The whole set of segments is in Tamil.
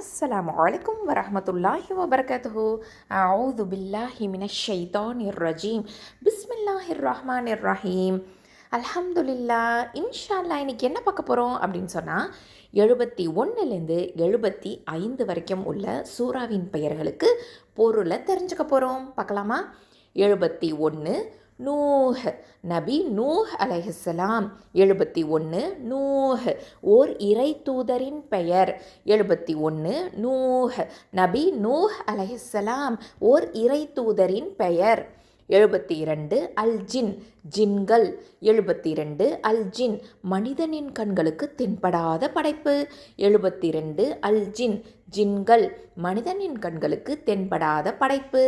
அஸ்ஸலாமு அலைக்கும் வரஹ்மத்துல்லாஹி வபரகாத்துஹு. அஊது பில்லாஹி மினஷ் ஷைத்தானிர் ரஜீம். பிஸ்மில்லாஹிர் ரஹ்மானிர் ரஹீம். அல்ஹம்துலில்லாஹ். இன்ஷா அல்லாஹ் இன்னைக்கு என்ன பார்க்க போகிறோம் அப்படின்னு சொன்னால் 71லேருந்து 75 வரைக்கும் உள்ள சூறாவின் பெயர்களுக்கு பொருளை தெரிஞ்சுக்க போகிறோம். பார்க்கலாமா? 71 நூஹ், நபி நூஹ் அலைஹிஸ்ஸலாம். 71 நூஹ், ஓர் இறை தூதரின் பெயர். 71 நூஹ், நபி நூஹ் அலைஹிஸ்ஸலாம், ஓர் இறை தூதரின் பெயர். 72 அல் ஜின், ஜின்கள். 72 அல் ஜின், மனிதனின் கண்களுக்கு தென்படாத படைப்பு. 72 அல் ஜின், ஜின்கள், மனிதனின் கண்களுக்கு தென்படாத படைப்பு.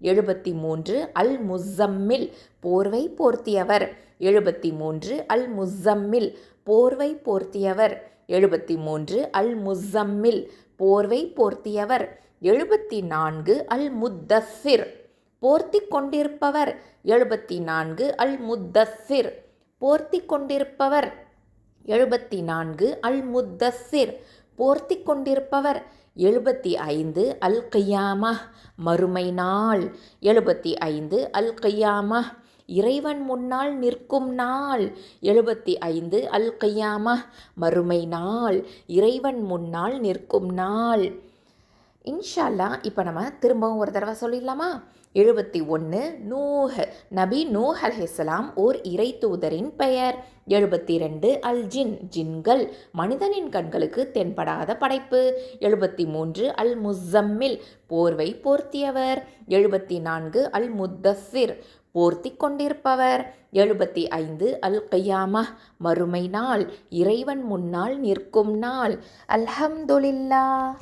73 அல் முஸம்மில், போர்வை போர்த்தியவர். 73 அல் முஸம்மில், போர்வை போர்த்தியவர். 73 அல் முஸம்மில், போர்வை போர்த்தியவர். 74 அல் முத்தஸ்ஸிர், போர்த்தி கொண்டிருப்பவர். 74 அல் முத்தஸ்ஸிர், போர்த்தி கொண்டிருப்பவர். 74 அல் முத்தஸ்ஸிர், போர்த்தி கொண்டிருப்பவர். 75 அல் கியாமா, மறுமை நாள். 75 அல் கியாமா, இறைவன் முன்னால் நிற்கும் நாள். 75 அல் கியாமா, மறுமை நாள், இறைவன் முன்னால் நிற்கும் நாள். இன்ஷா அல்லாஹ் இப்போ நம்ம திரும்பவும் ஒரு தடவை சொல்லிடலாமா? 71 நூஹ், நபி நூஹ் அலைஹிஸ்ஸலாம், ஓர் இறை தூதரின் பெயர். 72 அல் ஜின், ஜின்கள், மனிதனின் கண்களுக்கு தென்படாத படைப்பு. 73 அல் முஸம்மில், போர்வை போர்த்தியவர். 74 அல் முத்தஸ்ஸிர், போர்த்தி கொண்டிருப்பவர். 75 அல் கியாமா, மறுமை நாள், இறைவன் முன்னால் நிற்கும் நாள். அல்ஹம்துலில்லாஹ்.